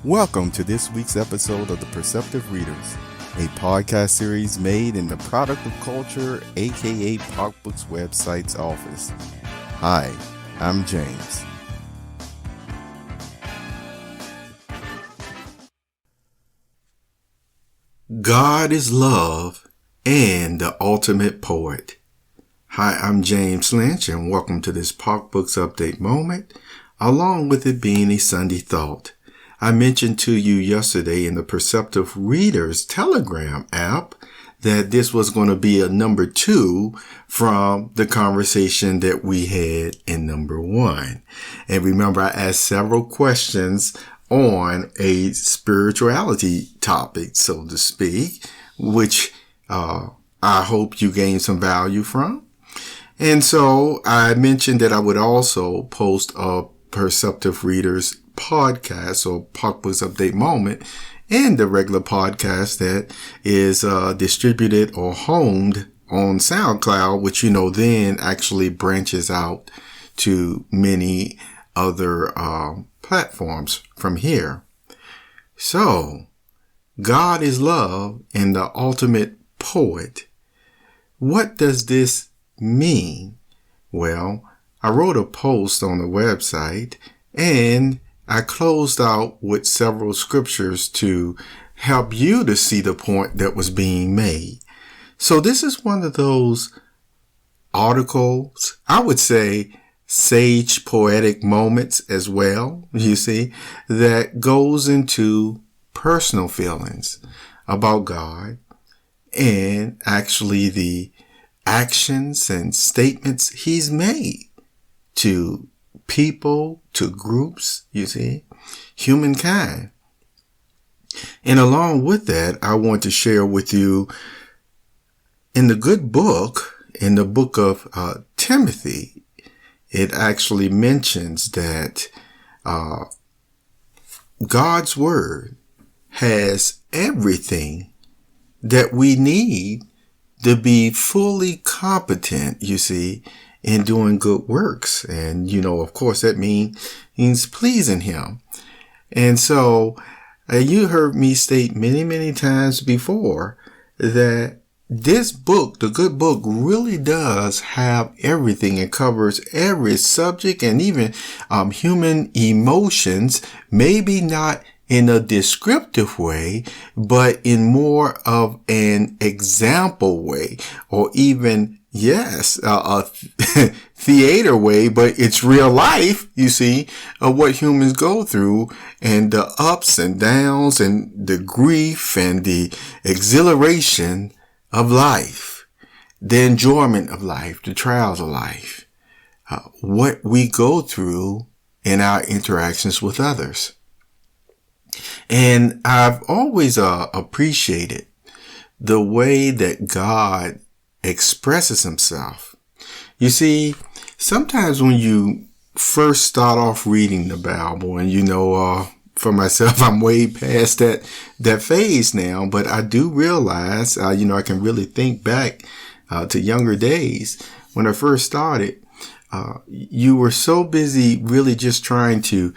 Welcome to this week's episode of The Perceptive Readers, a podcast series made in the Product of Culture, aka PocbooksCrypto's website's office. Hi, I'm James. God is love and the ultimate poet. Hi, I'm James Lynch, and welcome to this PocbooksCrypto update moment, along with it being a Sunday thought. I mentioned to you yesterday in the Perceptive Readers Telegram app that this was going to be a number 2 from the conversation that we had in number 1. And remember, I asked several questions on a spirituality topic, so to speak, which I hope you gained some value from. And so I mentioned that I would also post a Perceptive Readers podcast or PocbooksCrypto update moment and the regular podcast that is distributed or homed on SoundCloud, which then actually branches out to many other platforms from here. So, God is love and the ultimate poet. What does this mean? Well, I wrote a post on the website and I closed out with several scriptures to help you to see the point that was being made. So this is one of those articles, I would say sage poetic moments as well, you see, that goes into personal feelings about God and actually the actions and statements he's made to people, to groups, you see, humankind. And along with that, I want to share with you in the good book, in the book of Timothy, it actually mentions that God's word has everything that we need to be fully competent, you see, in doing good works. And, of course, that means pleasing him. And so you heard me state many, many times before that this book, the good book, really does have everything. It covers every subject and even human emotions, maybe not in a descriptive way, but in more of an example way, or even a theater way, but it's real life, you see, of what humans go through and the ups and downs and the grief and the exhilaration of life, the enjoyment of life, the trials of life, what we go through in our interactions with others. And I've always appreciated the way that God expresses himself. You see, sometimes when you first start off reading the Bible, and for myself, I'm way past that phase now, but I do realize, I can really think back to younger days when I first started. You were so busy really just trying to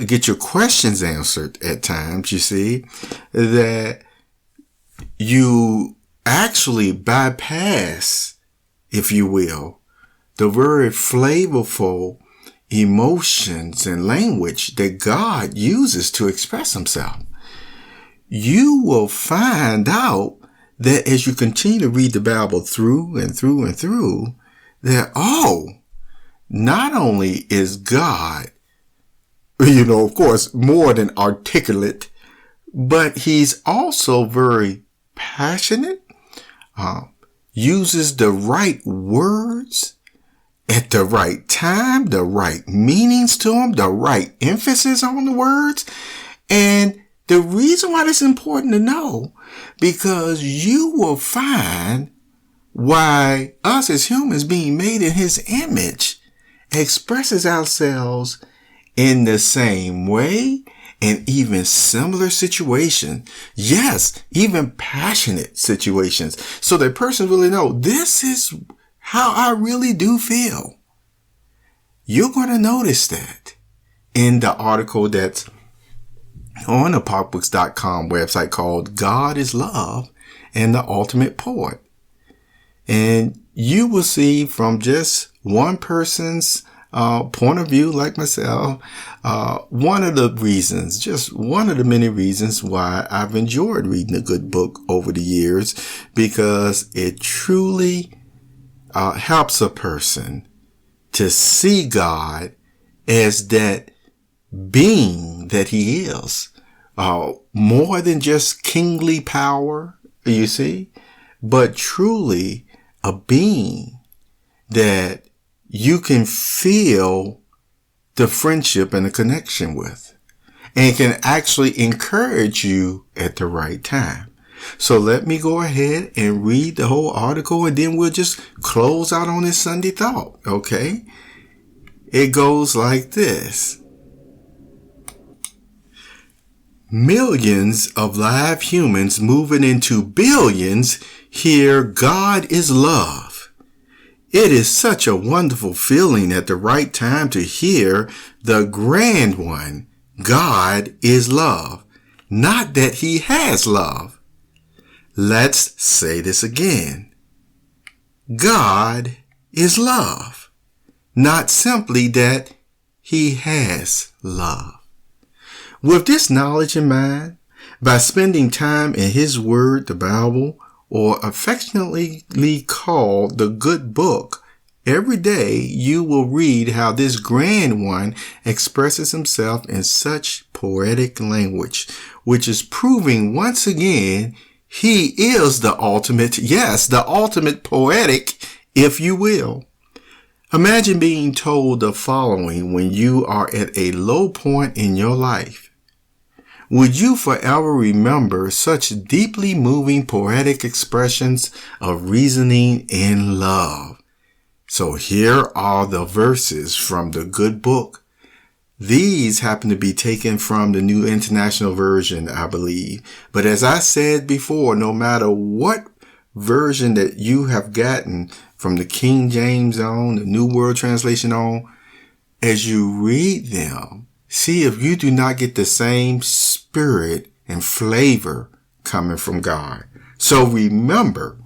get your questions answered at times, you see, that you actually bypass, if you will, the very flavorful emotions and language that God uses to express himself. You will find out that as you continue to read the Bible through and through and through, that, not only is God, of course, more than articulate, but he's also very passionate, uses the right words at the right time, the right meanings to them, the right emphasis on the words. And the reason why this is important to know, because you will find why us as humans being made in his image expresses ourselves in the same way and even similar situations. Yes, even passionate situations. So that person really know this is how I really do feel. You're going to notice that in the article that's on the PocbooksCrypto.com website called God is Love and the Ultimate Poet. And you will see from just one person's point of view, like myself, one of the reasons, just one of the many reasons why I've enjoyed reading a good book over the years, because it truly helps a person to see God as that being that he is, more than just kingly power, you see, but truly a being that you can feel the friendship and the connection with, and can actually encourage you at the right time. So let me go ahead and read the whole article, and then we'll just close out on this Sunday thought, okay? It goes like this. Millions of live humans moving into billions hear God is love. It is such a wonderful feeling at the right time to hear the grand one, God is love, not that he has love. Let's say this again. God is love, not simply that he has love. With this knowledge in mind, by spending time in his word, the Bible, or affectionately called the good book, every day you will read how this grand one expresses himself in such poetic language, which is proving once again he is the ultimate, yes, the ultimate poetic, if you will. Imagine being told the following when you are at a low point in your life. Would you forever remember such deeply moving poetic expressions of reasoning in love? So here are the verses from the good book. These happen to be taken from the New International Version, I believe. But as I said before, no matter what version that you have gotten from the King James on, the New World Translation on, as you read them, see if you do not get the same spirit and flavor coming from God. So remember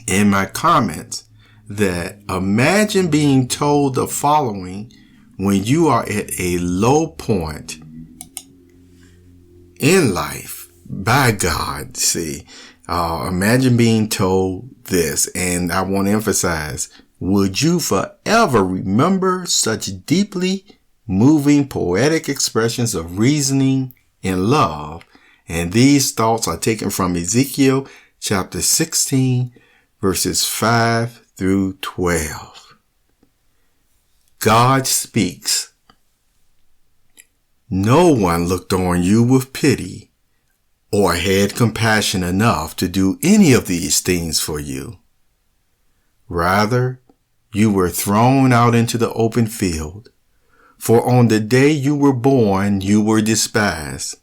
in my comments that imagine being told the following when you are at a low point in life by God. See, imagine being told this, and I want to emphasize, would you forever remember such deeply moving poetic expressions of reasoning and love? And these thoughts are taken from Ezekiel chapter 16, verses 5 through 12. God speaks. No one looked on you with pity or had compassion enough to do any of these things for you. Rather, you were thrown out into the open field. For on the day you were born, you were despised.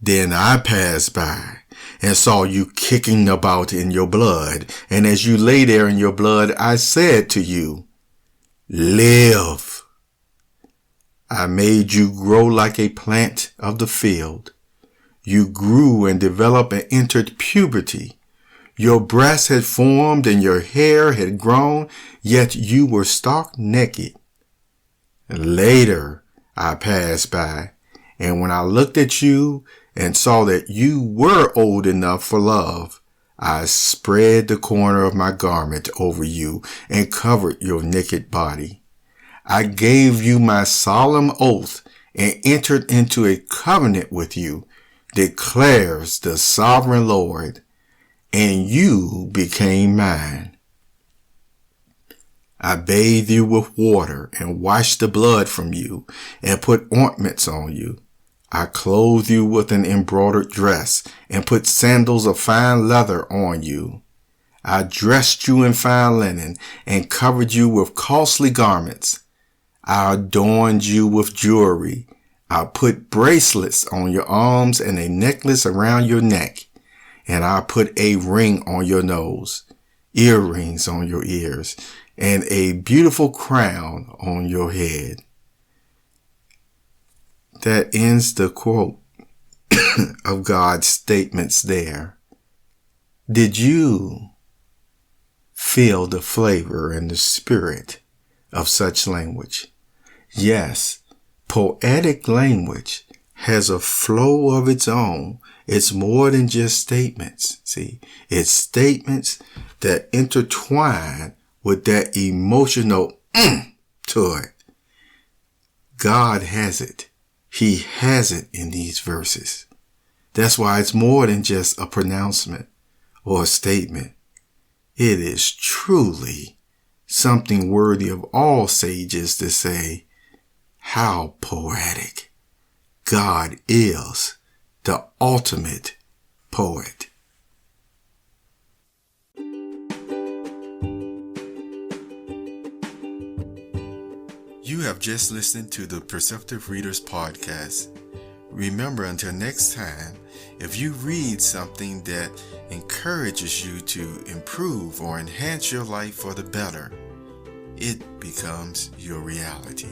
Then I passed by and saw you kicking about in your blood. And as you lay there in your blood, I said to you, live. I made you grow like a plant of the field. You grew and developed and entered puberty. Your breasts had formed and your hair had grown, yet you were stark naked. Later, I passed by, and when I looked at you and saw that you were old enough for love, I spread the corner of my garment over you and covered your naked body. I gave you my solemn oath and entered into a covenant with you, declares the sovereign Lord, and you became mine. I bathed you with water and washed the blood from you and put ointments on you. I clothed you with an embroidered dress and put sandals of fine leather on you. I dressed you in fine linen and covered you with costly garments. I adorned you with jewelry. I put bracelets on your arms and a necklace around your neck. And I put a ring on your nose, earrings on your ears, and a beautiful crown on your head. that ends the quote of God's statements there. Did you feel the flavor and the spirit of such language? Yes, poetic language has a flow of its own. It's more than just statements. See, it's statements that intertwine with that emotional to it. God has it. He has it in these verses. That's why it's more than just a pronouncement or a statement. It is truly something worthy of all sages to say, how poetic. God is the ultimate poet. You have just listened to the Perceptive Readers podcast. Remember, until next time, if you read something that encourages you to improve or enhance your life for the better, it becomes your reality.